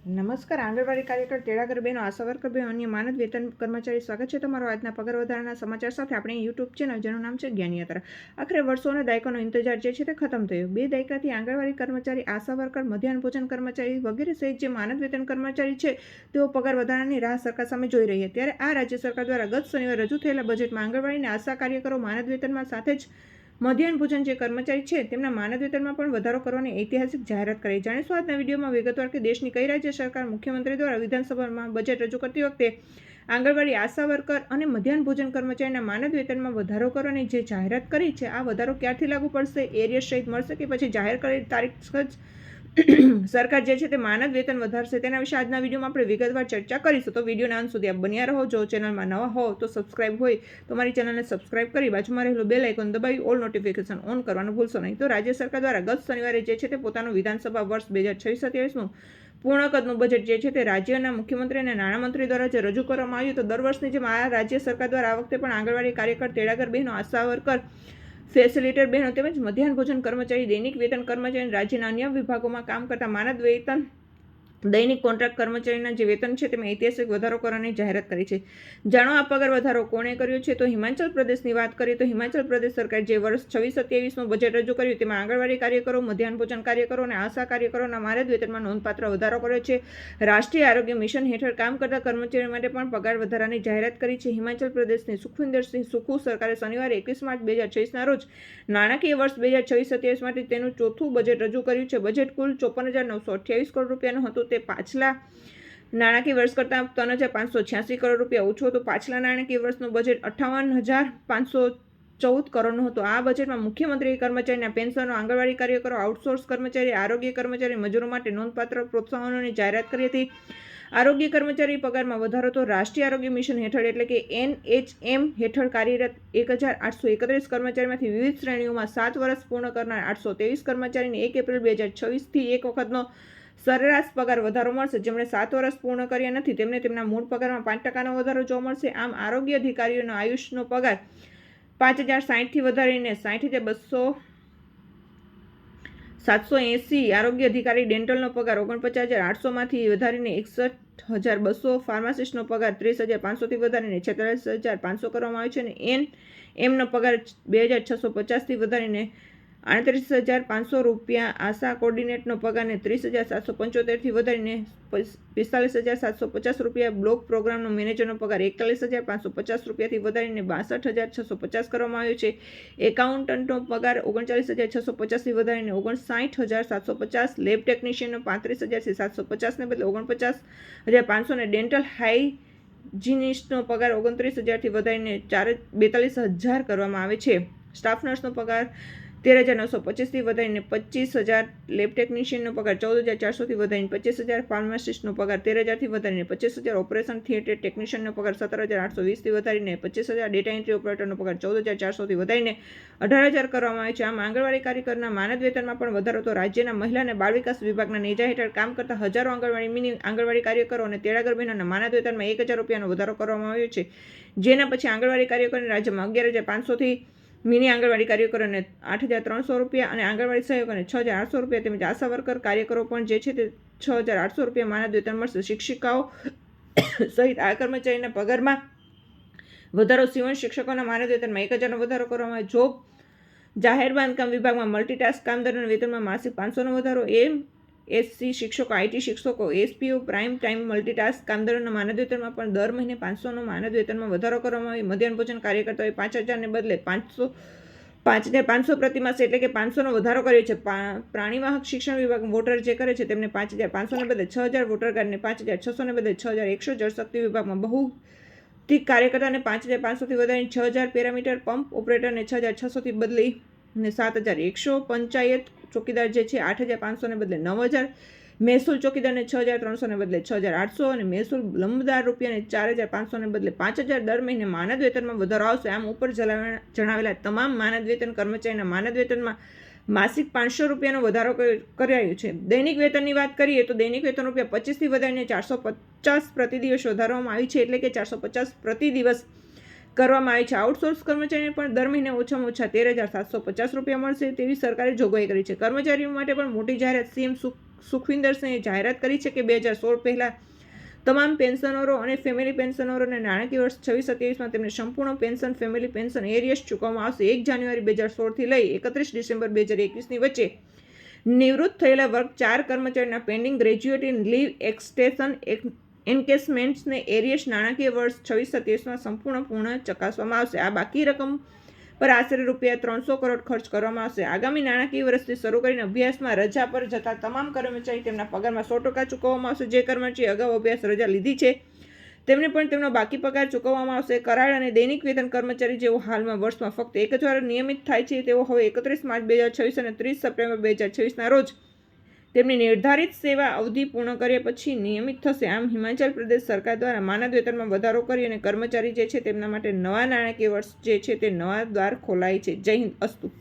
નમસ્કાર. આંગણવાડી કાર્યકર, તેડાગર બહેનો, આશા વર્કર બહેનો, અન્ય માનદ વેતન કર્મચારી, સ્વાગત છે તમારો આજના પગાર વધારાના સમાચાર સાથે. આપણી યુટ્યુબ ચેનલ જેનું નામ છે જ્ઞાન યાત્રા. આખરે વર્ષો અને દાયકાનો ઇંતજાર જે છે તે ખતમ થયો. 2 દાયકાથી આંગણવાડી કર્મચારી, આશા વર્કર, મધ્યાહન ભોજન કર્મચારી વગેરે સહિત જે માનદ વેતન કર્મચારી છે તેઓ પગાર વધારાની રાહ સરકાર સામે જોઈ રહ્યા. ત્યારે આ રાજ્ય સરકાર દ્વારા ગત શનિવારે રજૂ થયેલા બજેટમાં આંગણવાડીને આશા કાર્યકરો માનદ વેતનમાં સાથે જ મધ્યાહન ભોજન જે કર્મચારી છે તેમના માનદ વેતનમાં પણ વધારો કરવાની ઐતિહાસિક જાહેરાત કરી. જાણીશું આજના વિડીયોમાં વિગતવાર કે દેશની કઈ રાજ્ય સરકાર મુખ્યમંત્રી દ્વારા વિધાનસભામાં બજેટ રજૂ કરતી વખતે આંગણવાડી, આશા વર્કર અને મધ્યાહન ભોજન કર્મચારીના માનદ વેતનમાં વધારો કરવાની જે જાહેરાત કરી છે, આ વધારો ક્યારથી લાગુ પડશે, એરિયર સહિત મળશે કે પછી જાહેર કરેલી તારીખ જ સરકાર જે છે તે માનદ વેતન વધારશે, તેના વિશે આજના વિડીયોમાં આપણે વિગતવાર ચર્ચા કરીશું. તો વિડીયોના અંત સુધી આપ બન્યા રહો. જો ચેનલમાં નવા હો તો સબસ્ક્રાઇબ હોય તો મારી ચેનલને સબસ્ક્રાઇબ કરી બાજુમાં રહેલું બેલ આઇકોન દબાવી ઓલ નોટિફિકેશન ઓન કરવાનું ભૂલશો નહીં. તો રાજ્ય સરકાર દ્વારા ગત શનિવારે જે છે તે પોતાનું વિધાનસભા વર્ષ 2026-27નું પૂર્ણ કદનું બજેટ જે છે તે રાજ્યના મુખ્યમંત્રી અને નાણામંત્રી દ્વારા જે રજૂ કરવામાં આવ્યું. તો દર વર્ષની જેમ આ રાજ્ય સરકાર દ્વારા આ વખતે પણ આંગણવાડી કાર્યકર, તેડાગર બહેનો, આશા વર્કર, ફેસિલિટેટર બહેનો તેમજ મધ્યાહન ભોજન કર્મચારી, દૈનિક વેતન કર્મચારી, રાજ્યના અન્ય વિભાગોમાં કામ કરતા માનદ વેતન, દૈનિક કોન્ટ્રાક્ટ કર્મચારીના જે વેતન છે તેમાં ઐતિહાસિક વધારો કરવાની જાહેરાત કરી છે. જાણો આ પગાર વધારો કોણે કર્યો છે? તો હિમાચલ પ્રદેશની વાત કરીએ તો હિમાચલ પ્રદેશ સરકાર જે વર્ષ 26-27નું બજેટ રજૂ કર્યું તેમાં આંગણવાડી કાર્યકરો, મધ્યાહન ભોજન કાર્યકરો અને આશા કાર્યકરોના માનદ વેતનમાં નોંધપાત્ર વધારો કર્યો છે. રાષ્ટ્રીય આરોગ્ય મિશન હેઠળ કામ કરતા કર્મચારીઓ માટે પણ પગાર વધારાની જાહેરાત કરી છે. હિમાચલ પ્રદેશની સુખવિંદરસિંહ સુખુ સરકારે શનિવારે 21 માર્ચ 2026ના રોજ નાણાકીય વર્ષ 2026-27 માટે તેનું ચોથું બજેટ રજૂ કર્યું છે. બજેટ કુલ 54,928 કરોડ રૂપિયાનું હતું. તે પાછલા નાણાકીય વર્ષ કરતાં 3,586 કરોડ રૂપિયા ઓછું હતું. પાછલા નાણાકીય વર્ષનું બજેટ 58,514 કરોડનું હતું. આ બજેટમાં મુખ્યમંત્રી કર્મચારીના પેન્શનો, આંગણવાડી કાર્યકરો, આઉટસોર્સ કર્મચારી, આરોગ્ય કર્મચારી, મજૂરો માટે નોંધપાત્ર પ્રોત્સાહનોની જાહેરાત કરી હતી. આરોગ્ય કર્મચારી પગારમાં વધારો તો રાષ્ટ્રીય આરોગ્ય મિશન હેઠળ એટલે કે NHM હેઠળ કાર્યરત 1,831 કર્મચારીમાંથી વિવિધ શ્રેણીઓમાં 7 વર્ષ પૂર્ણ કરનાર 823 કર્મચારીને 1 એપ્રિલ 2026થી એક વખતનો સરેરાશ પગાર વધારો મળશે. જેમણે 7 વર્ષ પૂર્ણ કર્યા નથી તેમને તેમના મૂળ પગારમાં 5% વધારો જોવા મળશે. આમ આરોગ્ય અધિકારીઓનો આયુષનો પગાર 5,060થી વધારીને 60,780, આરોગ્ય અધિકારી ડેન્ટલનો પગાર 49,800માંથી વધારીને 61,200, ફાર્માસિસ્ટનો પગાર 30,500થી વધારીને 46,500 કરવામાં આવ્યો છે અને NMનો પગાર 2,650થી વધારીને 38,500 રૂપિયા, આશા કોર્ડિનેટનો પગારને 30,775થી વધારીને 45,750 રૂપિયા, બ્લોક પ્રોગ્રામનો મેનેજરનો પગાર 41,550 રૂપિયાથી વધારીને 62,650 કરવામાં આવ્યો છે. એકાઉન્ટન્ટનો પગાર 39,650થી વધારીને 59,750, લેબ ટેકનિશિયનનો 35,000થી 750ને બદલે 49,500 અને ડેન્ટલ હાઇજીનિસ્ટનો પગાર 29,000થી વધારીને 42,000 કરવામાં આવે છે. સ્ટાફ નર્સનો પગાર 13,925થી વધારીને 25,000, લેબ ટેકનિશિયનનો પગાર 14,400થી વધારીને 25,000, ફાર્માસિસ્ટનો પગાર 13,000થી વધારીને 25,000, ઓપરેશન થિયેટર ટેકનિશિયનનો પગાર 17,820થી વધારીને 25,000, ડેટા એન્ટ્રી ઓપરેટરનો પગાર 14,400થી વધારીને 18,000 કરવામાં આવે છે. આમ આંગણવાડી કાર્યકરના માનદ વેતનમાં પણ વધારો તો રાજ્યના મહિલા અને બાળ વિકાસ વિભાગના નેજા હેઠળ કામ કરતા હજારો આંગણવાડી કાર્યકરો અને તેડાગર બહેનોના માનદ વેતનમાં 1,000 રૂપિયાનો વધારો કરવામાં આવ્યો છે. જેના પછી આંગણવાડી કાર્યકરોને રાજ્યમાં 11,500થી મિની આંગણવાડી કાર્યકરોને 8,300 રૂપિયા અને આંગણવાડી સહાયકોને 6,800 રૂપિયા તેમજ આશા વર્કર કાર્યકરો પણ જે છે તે 6,800 રૂપિયા માનદ વેતન મળશે. શિક્ષિકાઓ સહિત આ કર્મચારીના પગારમાં વધારો. સીવણ શિક્ષકોના માનદ વેતનમાં 1,000નો વધારો કરવામાં આવે. જોબ જાહેર બાંધકામ વિભાગમાં મલ્ટીટાસ્ક કામદારોના વેતનમાં માસિક 500નો વધારો. MSc શિક્ષકો, IT શિક્ષકો, SPO પ્રાઇમ ટાઈમ મલ્ટીટાસ્ક કામદારોના માનદ વેતનમાં પણ દર મહિને 500નો માનદ વેતનમાં વધારો કરવામાં આવે. મધ્યાહન ભોજન કાર્યકર્તાઓએ 5,000ને બદલે 5,500 પ્રતિમાસ એટલે કે 500નો વધારો કર્યો છે. પ્રાણીવાહક શિક્ષણ વિભાગ વોટર જે કરે છે તેમને 5,500ને બદલે 6,000, વોટર ગાર્ડને 5,600ને બદલે 6,100, જળશક્તિ વિભાગમાં બહુતિક કાર્યકર્તાને 5,500થી વધારીને 6,000, પેરામીટર પંપ ઓપરેટરને 6,600થી બદલીને 7,100, પંચાયત ચોકીદાર જે છે 8,500ને બદલે 9,000, મહેસૂલ ચોકીદારને 6,300ને બદલે 6,800 અને મહેસૂલ લંબદાર રૂપિયાને 4,500ને બદલે 5,000 દર મહિને માનદ વેતનમાં વધારો આવશે. આમ ઉપર જણાવેલા તમામ માનદ વેતન કર્મચારીના માનદ વેતનમાં માસિક 500 રૂપિયાનો વધારો કરાયો છે. દૈનિક વેતનની વાત કરીએ તો દૈનિક વેતન ₹25થી વધારીને 450 પ્રતિ દિવસ વધારવામાં આવી છે. એટલે કે 450 પ્રતિ દિવસ કરવામાં આવી છે. આઉટસોર્સ કર્મચારીને પણ દર મહિને ઓછામાં ઓછા 13,750 રૂપિયા મળશે તેવી સરકારે જોગવાઈ કરી છે. કર્મચારીઓ માટે પણ મોટી જાહેરાત. સીએમ સુખવિન્દર સિંહે જાહેરાત કરી છે કે 2016 પહેલાં તમામ પેન્શનરો અને ફેમિલી પેન્શનરોને નાણાકીય વર્ષ 26-27માં તેમને સંપૂર્ણ પેન્શન, ફેમિલી પેન્શન એરિયર્સ ચૂકવવામાં આવશે. 1 જાન્યુઆરી 2016થી લઈ 31 ડિસેમ્બર 2021ની વચ્ચે નિવૃત્ત થયેલા વર્ગ 4 કર્મચારીના પેન્ડિંગ ગ્રેજ્યુએટી લીવ એક્સટેન્શન એન્કેસમેન્ટ્સને એરિયર્સ નાણાકીય વર્ષ 26-27માં સંપૂર્ણ ચકાસવામાં આવશે. આ બાકી રકમ પર આશરે ₹300 કરોડ ખર્ચ કરવામાં આવશે. આગામી નાણાકીય વર્ષથી શરૂ કરીને અભ્યાસમાં રજા પર જતા તમામ કર્મચારી તેમના પગારમાં 100% ચૂકવવામાં આવશે. જે કર્મચારી અગાઉ અભ્યાસ રજા લીધી છે તેમને પણ તેમનો બાકી પગાર ચૂકવવામાં આવશે. કરાર અને દૈનિક વેતન કર્મચારી જેઓ હાલમાં વર્ષમાં ફક્ત એક જ વાર નિયમિત થાય છે તેઓ હવે 31 માર્ચ 2026 અને 30 સપ્ટેમ્બર 2026ના રોજ તેમની નિર્ધારિત સેવા અવધિ પૂર્ણ કર્યા પછી નિયમિત થશે. આમ હિમાચલ પ્રદેશ સરકાર દ્વારા માનદ વેતનમાં વધારો કરી અને કર્મચારી જે છે તેમના માટે નવા નાણાકીય વર્ષ જે છે તે નવા દ્વાર ખોલાય છે. જય હિન્દ. અસ્તુ.